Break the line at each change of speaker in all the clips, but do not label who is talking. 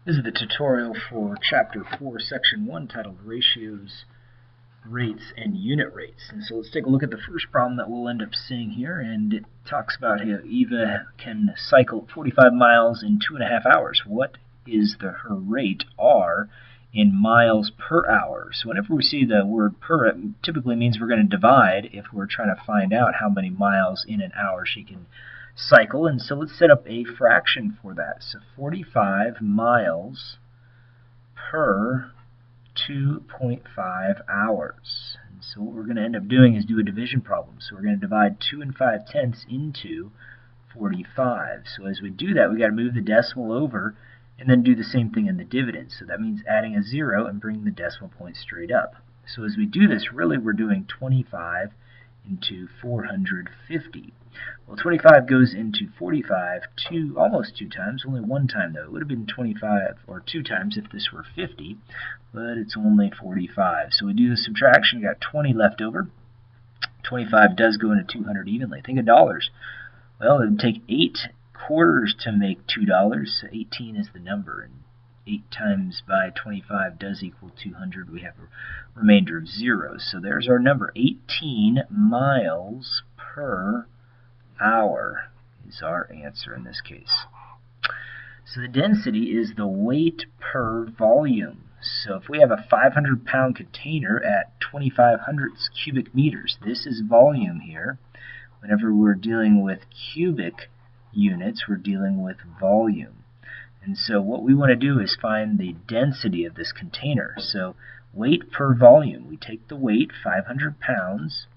This is the tutorial for Chapter 4, Section 1, titled Ratios, Rates, and Unit Rates. And so let's take a look at the first problem that we'll end up seeing here, and it talks about how Eva can cycle 45 miles in 2.5 hours. What is her rate, R, in miles per hour? So whenever we see the word per, it typically means we're going to divide if we're trying to find out how many miles in an hour she can cycle. And so let's set up a fraction for that. So 45 miles per 2.5 hours. And so what we're going to end up doing is do a division problem. So we're going to divide 2 5/10 into 45. So as we do that, we got to move the decimal over and then do the same thing in the dividend. So that means adding a 0 and bringing the decimal point straight up. So as we do this, really we're doing 25 into 450. Well, 25 goes into 45 almost two times, only one time though. It would have been 25 or 2 times if this were 50, but it's only 45. So we do the subtraction, we got 20 left over. 25 does go into 200 evenly. Think of dollars. Well, it would take 8 quarters to make $2, so 18 is the number, and 8 times by 25 does equal 200. We have a remainder of 0. So there's our number. 18 miles per hour is our answer in this case. So the density is the weight per volume. So if we have a 500-pound container at 2,500 cubic meters, this is volume here. Whenever we're dealing with cubic units, we're dealing with volume. And so what we want to do is find the density of this container. So weight per volume, we take the weight, 500 pounds,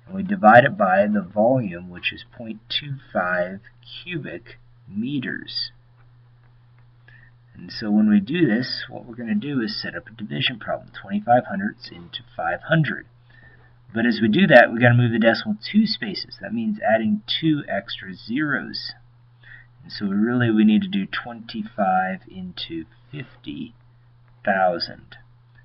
and we divide it by the volume, which is 0.25 cubic meters. And so when we do this, what we're going to do is set up a division problem, 25 hundredths into 500. But as we do that, we've got to move the decimal 2 spaces. That means adding 2 extra zeros. And so we need to do 25 into 50,000.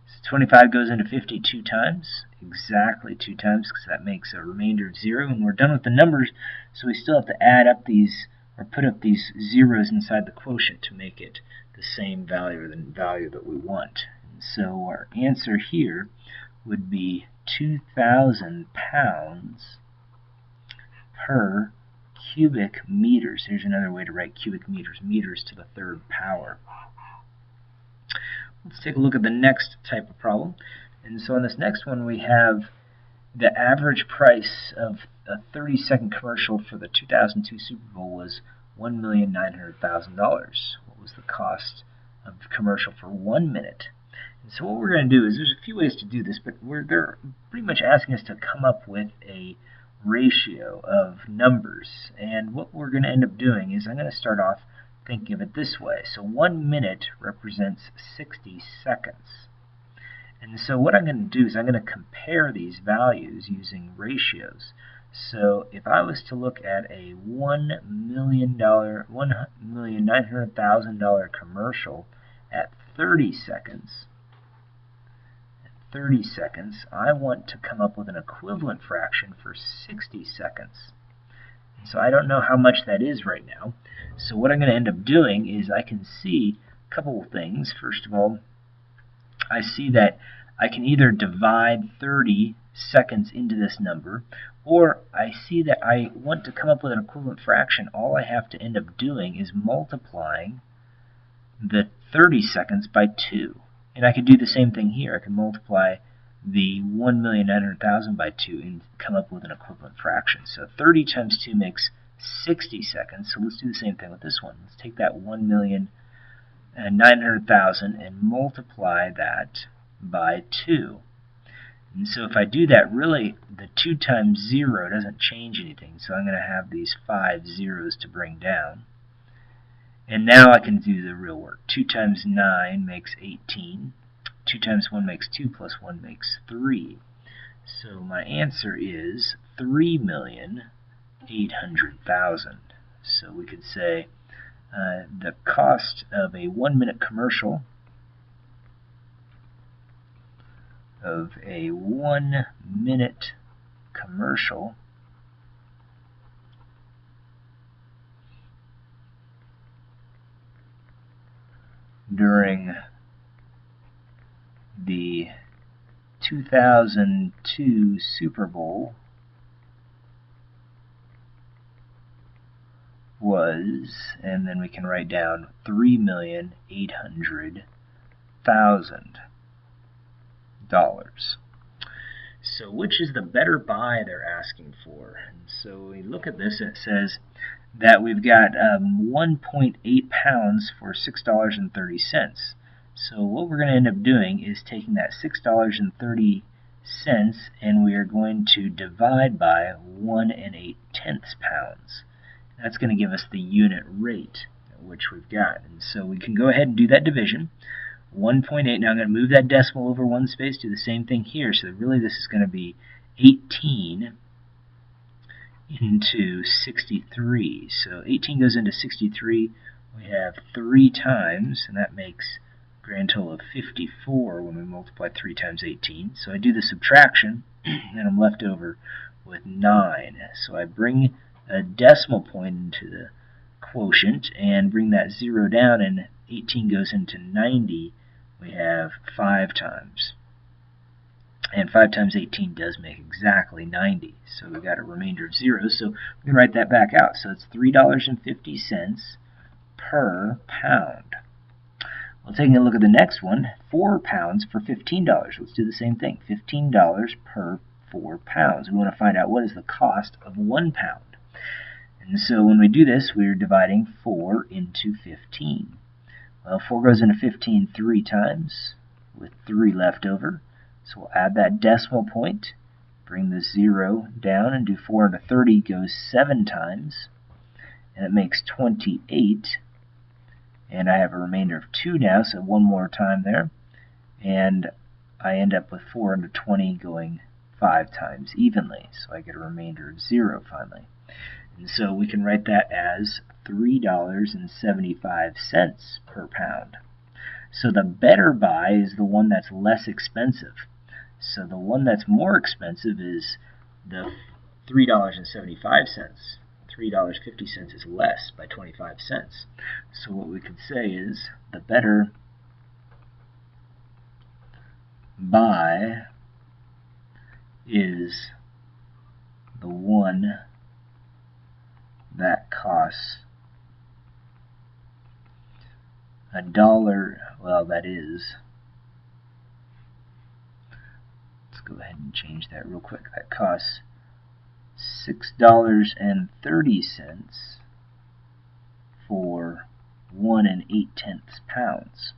So 25 goes into 50 2 times, exactly 2 times, because that makes a remainder of 0. And we're done with the numbers, so we still have to add up these, or put up these zeros inside the quotient to make it the same value, or the value that we want. And so our answer here would be 2,000 pounds per cubic meters. Here's another way to write cubic meters, meters to the 3rd power. Let's take a look at the next type of problem. And so in this next one, we have the average price of a 30-second commercial for the 2002 Super Bowl was $1,900,000. What was the cost of the commercial for 1 minute? And so what we're going to do is, there's a few ways to do this, but they're pretty much asking us to come up with a ratio of numbers. And what we're going to end up doing is, I'm going to start off thinking of it this way. So 1 minute represents 60 seconds. And so what I'm going to do is I'm going to compare these values using ratios. So if I was to look at a $1,900,000 commercial at 30 seconds, I want to come up with an equivalent fraction for 60 seconds. So I don't know how much that is right now. So what I'm going to end up doing is, I can see a couple of things. First of all, I see that I can either divide 30 seconds into this number, or I see that I want to come up with an equivalent fraction. All I have to end up doing is multiplying the 30 seconds by 2. And I could do the same thing here. I can multiply the 1,900,000 by 2 and come up with an equivalent fraction. So 30 times 2 makes 60 seconds. So let's do the same thing with this one. Let's take that 1,900,000 and multiply that by 2. And so if I do that, really the 2 times 0 doesn't change anything. So I'm going to have these 5 zeros to bring down. And now I can do the real work. 2 times 9 makes 18. 2 times 1 makes 2, plus 1 makes 3. So my answer is 3,800,000. So we could say the cost of a 1 minute commercial during the 2002 Super Bowl was, and then we can write down $3,800,000. So which is the better buy they're asking for? And so we look at this and it says that we've got 1.8 pounds for $6.30. So what we're going to end up doing is taking that $6.30 and we are going to divide by 1 8/10 pounds. That's going to give us the unit rate which we've got. And so we can go ahead and do that division. 1.8. Now I'm going to move that decimal over one space, do the same thing here. So really this is going to be 18 into 63. So 18 goes into 63. We have 3 times, and that makes a grand total of 54 when we multiply 3 times 18. So I do the subtraction, and I'm left over with 9. So I bring a decimal point into the quotient and bring that 0 down, and 18 goes into 90. We have 5 times. And 5 times 18 does make exactly 90. So we've got a remainder of 0. So we can write that back out. So it's $3.50 per pound. Well, taking a look at the next one, 4 pounds for $15. Let's do the same thing. $15 per 4 pounds. We want to find out what is the cost of 1 pound. And so when we do this, we're dividing 4 into 15. Well, 4 goes into 15 3 times, with 3 left over. So we'll add that decimal point, bring the 0 down, and do 4 into 30 goes 7 times, and it makes 28. And I have a remainder of 2 now, so one more time there. And I end up with 4 into 20 going 5 times evenly, so I get a remainder of 0 finally. And so we can write that as $3.75 per pound. So the better buy is the one that's less expensive. So the one that's more expensive is the $3.75. $3.50 is less by 25 cents. So what we could say is the better buy is the one that costs $1. Well, that is, let's go ahead and change that real quick. That costs $6.30 for 1 8/10 pounds.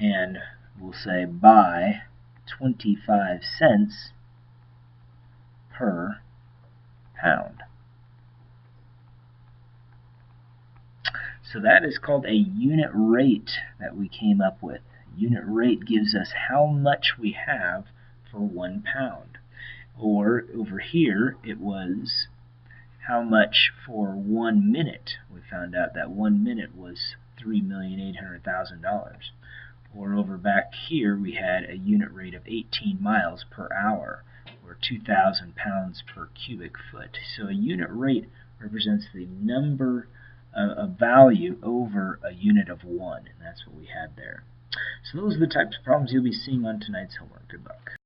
And we'll say buy 25 cents per pound. So that is called a unit rate that we came up with. Unit rate gives us how much we have for 1 pound. Or over here, it was how much for 1 minute. We found out that 1 minute was $3,800,000. Or over back here, we had a unit rate of 18 miles per hour, or 2,000 pounds per cubic foot. So a unit rate represents the number a value over a unit of 1, and that's what we had there. So those are the types of problems you'll be seeing on tonight's homework. Good luck.